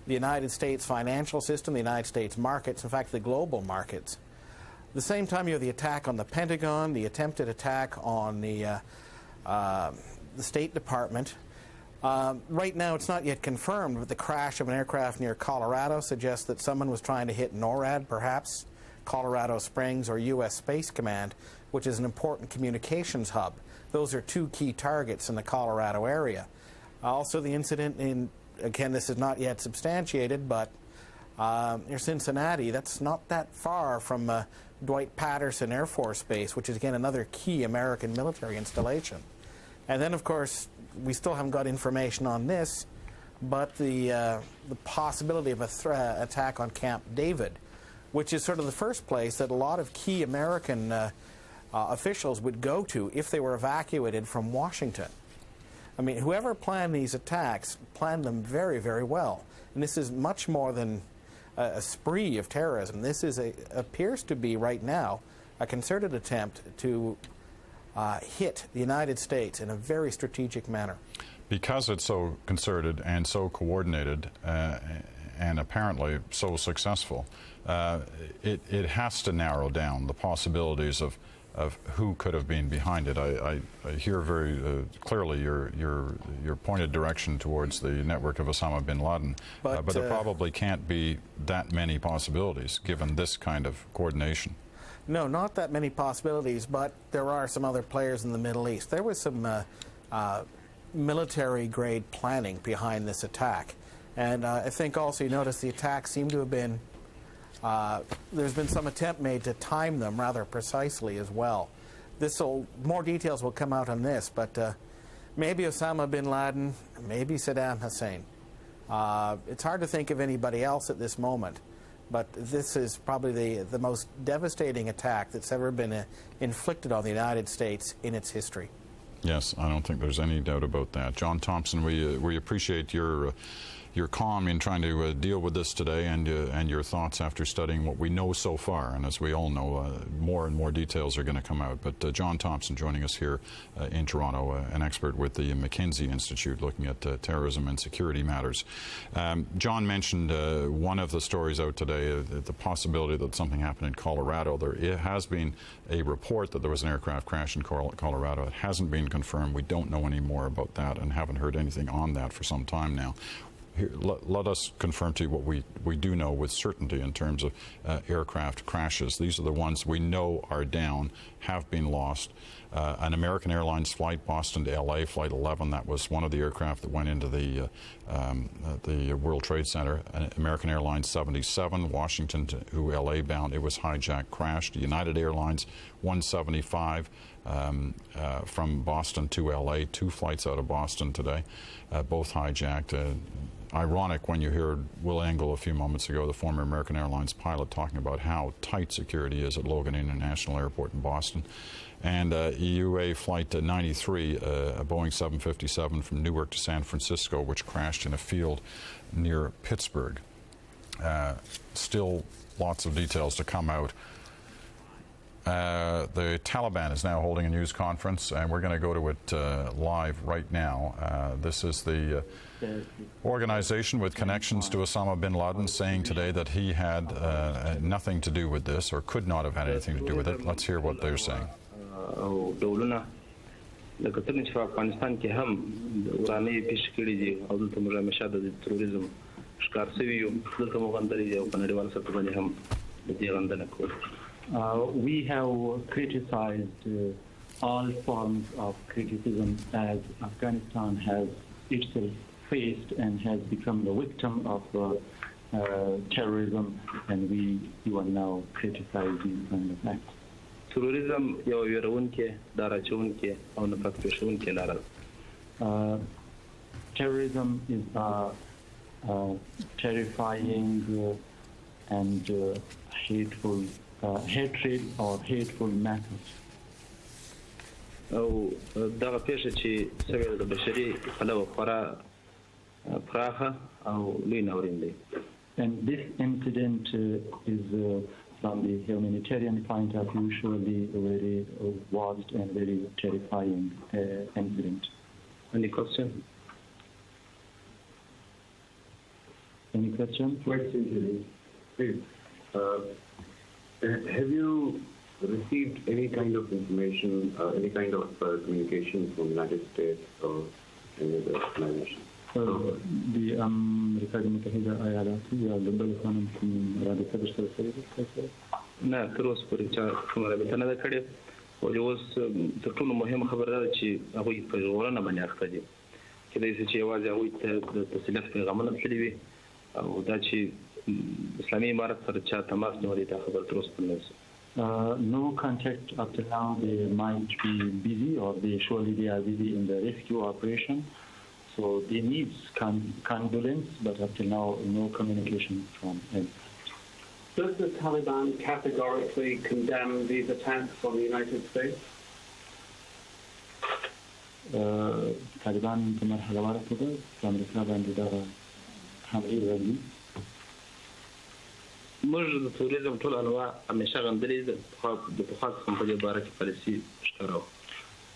United States financial system, the United States markets, in fact, the global markets. At the same time, you have the attack on the Pentagon, the attempted attack on the State Department. Right now, it's not yet confirmed, but the crash of an aircraft near Colorado suggests that someone was trying to hit NORAD, perhaps, Colorado Springs, or U.S. Space Command, which is an important communications hub. Those are two key targets in the Colorado area. Also, the incident in, again, this is not yet substantiated, but near Cincinnati, that's not that far from Dwight Patterson Air Force Base, which is, again, another key American military installation. And then, of course, we still haven't got information on this, but the possibility of a attack on Camp David, which is sort of the first place that a lot of key American officials would go to if they were evacuated from Washington. I mean, whoever planned these attacks planned them very, very well. And this is much more than a spree of terrorism. This is appears to be, right now, a concerted attempt to hit the United States in a very strategic manner. Because it's so concerted and so coordinated and apparently so successful, it has to narrow down the possibilities of who could have been behind it. I hear very clearly your pointed direction towards the network of Osama bin Laden, but there probably can't be that many possibilities given this kind of coordination. No, not that many possibilities, but there are some other players in the Middle East. There was some military-grade planning behind this attack. And I think also you notice the attacks seem to have been, there's been some attempt made to time them rather precisely as well. More details will come out on this, but maybe Osama bin Laden, maybe Saddam Hussein. It's hard to think of anybody else at this moment, but this is probably the most devastating attack that's ever been inflicted on the United States in its history. Yes, I don't think there's any doubt about that. John Thompson, we appreciate your calm in trying to deal with this today, and your thoughts after studying what we know so far. And as we all know, more and more details are going to come out. But John Thompson joining us here in Toronto, an expert with the McKinsey Institute looking at terrorism and security matters. John mentioned one of the stories out today, the possibility that something happened in Colorado. There has been a report that there was an aircraft crash in Colorado. It hasn't been confirmed. We don't know any more about that and haven't heard anything on that for some time now. Here, let us confirm to you what we do know with certainty in terms of aircraft crashes. These are the ones we know are down, have been lost. An American Airlines flight, Boston to L.A., Flight 11, that was one of the aircraft that went into the World Trade Center. American Airlines 77, Washington to L.A. bound, it was hijacked, crashed. United Airlines 175 from Boston to L.A., 2 flights out of Boston today, both hijacked. Ironic when you heard Will Engel a few moments ago, the former American Airlines pilot, talking about how tight security is at Logan International Airport in Boston. And EUA Flight 93, a Boeing 757 from Newark to San Francisco, which crashed in a field near Pittsburgh. Still lots of details to come out. The Taliban is now holding a news conference, and we're going to go to it live right now. This is the organization with connections to Osama bin Laden saying today that he had nothing to do with this, or could not have had anything to do with it. Let's hear what they're saying. We have criticized all forms of criticism as Afghanistan has itself faced and has become the victim of terrorism, and you are now criticizing kind of acts. Terrorism, terrorism is terrifying and hateful hatred or hateful methods. And this incident is from the humanitarian point of view surely a very vast and very terrifying incident. Any question? Any question? Question, please. Have you received any kind of information, any kind of communication from the United States or any other organization? The American Mutahida Ayalati, Liberal Economic Radical Services. ولې اوس تر ټولو مهمه خبره ده چې هغوی په ژغورنه باندې اخته دي کېدای شي چې یوازې هغوی ته د تسلیت پیغامونه تللي وي او دا چې اسلامي امارت سره چا تماس نیولی دا خبر تر اوسه نه شي. No contact up till now. They might be busy, or surely they are busy in the rescue operation. So they need condolence, but up till now, no communication from them. Does the Taliban categorically condemn these attacks on the United States? Taliban په مرحله واره توګه په امریکا باندې دغه حملې وکړي. موږ د توریزم ټول انواع همیشه غندلې د پخوا څخه په دې باره کې پالیسي ښکاره وه.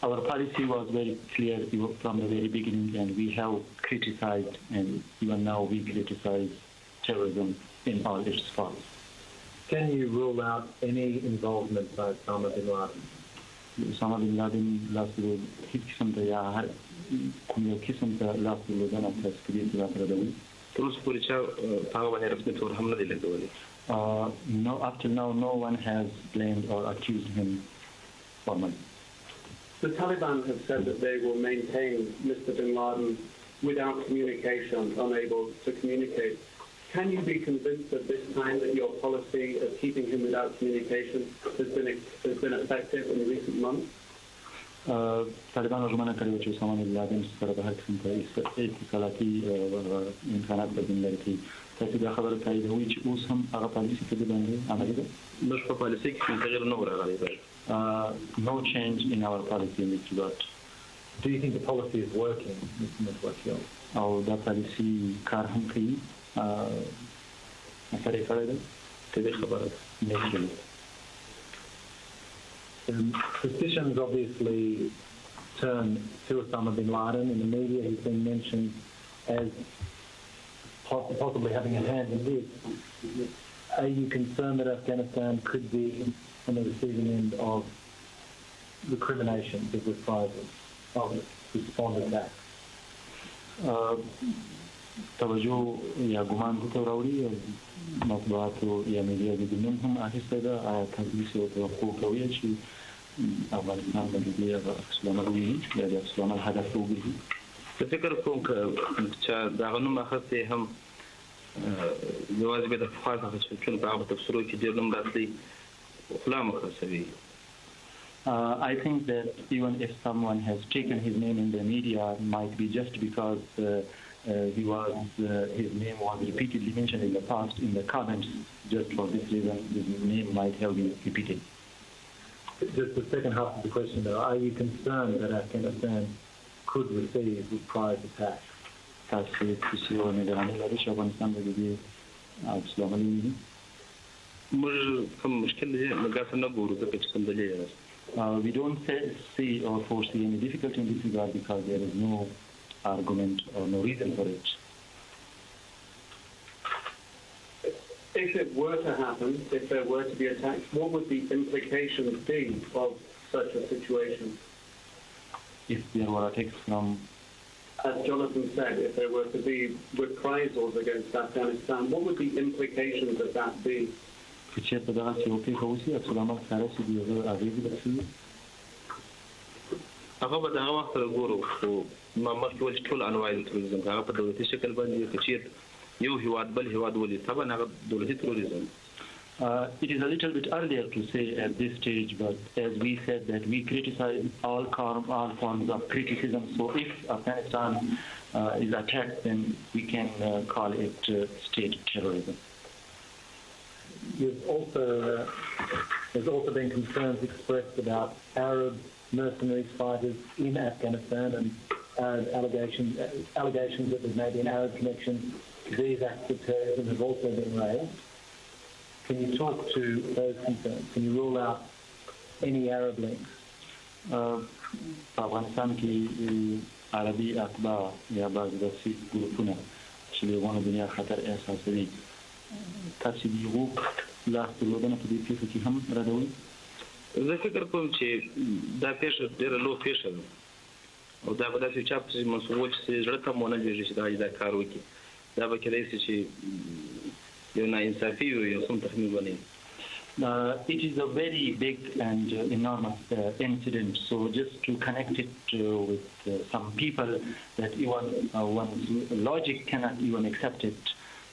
Our policy was very clear from the very beginning, and we have criticized, and even now we criticize terrorism in all its forms. Can you rule out any involvement by Osama bin Laden? Osama bin Laden لاسلو هیڅ قسم ته یا هر کوم یو قسم ته لاسلو نه تسکري ته راځي. تر اوسه پورې چې هغه باندې رسمي تور هم نه دی لګولې. No, up till now, no one has blamed or accused him formally. The Taliban have said that they will maintain Mr. bin Laden without communication, unable to communicate. Can you be convinced at this time that your policy of keeping him without communication has been effective in recent months? طالبان ژمنه کړې وه چې اسامه بن لادن سره به هر قسم ته اتصالاتي امکانات بدلون لري. تاسو دا خبره تاییدوئ چې اوس هم هغه پالیسي په دې باندې عملي ده؟ موږ په پالیسۍ کې کوم تغیر نه و راغلی. No change in our policy in this regard. Do you think the policy is working, Mr. Mutwakiel? او دا پالیسي کار هم کوي؟ اثر یې کړی دی؟ طبیعي خبره ده. Suspicions obviously turn to Osama bin Laden. In the media, he's been mentioned as possibly having a hand in this. Are you concerned that Afghanistan could be on the receiving end of recriminations of reprisals, of responded attacks? توجه یا ګمان دې ته راوړي مطبوعاتو یا میډیا دې نوم هم اخیستی ده. آیا تاسو داسې توقع کوئ چې افغانستان به د دې عکس العمل وویني یا د عکس العمل هدف ته وګرځي؟ زه فکر کوم که چا د هغه نوم اخیستی هم یوازې به د پخوا څخه چې چون په هغه تفسیرو کې ډېر نوم راتلی خوله هم خرڅوي. I think that even if someone has taken his name in the media, it might be just because his name was repeatedly mentioned in the past in the comments. Just for this reason, his name might have been repeated. Just the second half of the question, though, are you concerned that Afghanistan could receive reprised attacks? تاسو چې یو نگرانی لرئ چې افغانستان به د دې عکس العمل وویني؟ موږ کوم مشکل دی موږ څه نه ګورو ځکه چې کوم دلیل یې We don't see or foresee any difficulty in this regard because there is no argument or no reason for it. If it were to happen, if there were to be attacks, what would the implications be of such a situation? If there were attacks from, as Jonathan said, if there were to be reprisals against Afghanistan, what would the implications of that be? که چېرته دغسې یو پېښه وشي عکس العمل ښکاره شي د هغه اغېزې به څه وي؟ هغه به د هغه وخت سره ګورو خو ما مخکې ویل چې ټول انواع د تروریزم هغه په دولتي شکل باندې که چېرته یو هېواد بل هېواد ولید طبعا هغه دولتي تروریزم. It is a little bit earlier to say at this stage, but as we said that we criticize all forms of criticism. So if Afghanistan is attacked, then we can call it state terrorism. There's also been concerns expressed about Arab mercenary fighters in Afghanistan and allegations that there may be an Arab connection to these acts of terrorism have also been raised. Can you talk to those concerns? Can you rule out any Arab links? په افغانستان کې عربي اتباع یا بعضې داسې ګروپونه چې د افغان دنیا خطر احساسوي تاسې د هغو لاس درلودنه په دې پیښو کې هم ردوئ؟ زه فکر کوم چې دا پیښه ډېره لو پیښه ده او دا به داسې چا پسې منسوبول چې زړه ته مو ونه لوېږي چې دا کار وکړي. دا به کېدای شي چې یو ناانصافي وي یو څوم تخمین ونه وي. It is a very big and enormous incident. So just to connect it with some people that even one's logic cannot even accept it.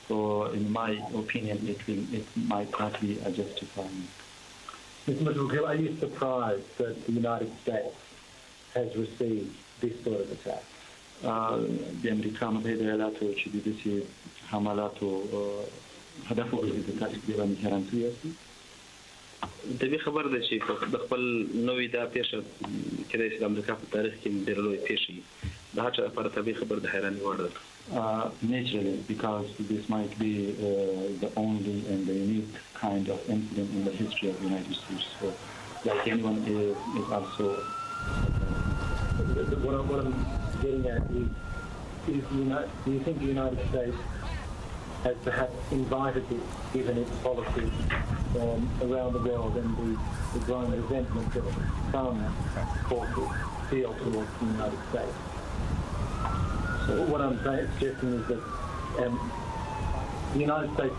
So in my opinion, it might not be justifying. Mr. Muthukill, are you surprised that the United States has received this sort of attack? بأمريكا هيدا شديدة حملاته هدفه تقريبا هران سياسي. د دې خبر ده چې د خپل نوې دا پیښه کېدای شي د امریکا په تاریخ کې ډېره لویه پیښه وي د هر چا لپاره طبیعي خبر د حیرانۍ وړ ده. Naturally, because this might be the only and the unique kind of incident in the history of the United States. So, like anyone is also. What I'm getting at is do you think the United States has perhaps invited this, given its policy around the world and the growing resentment that some forces feel towards the United States? So what I'm suggesting is that the United States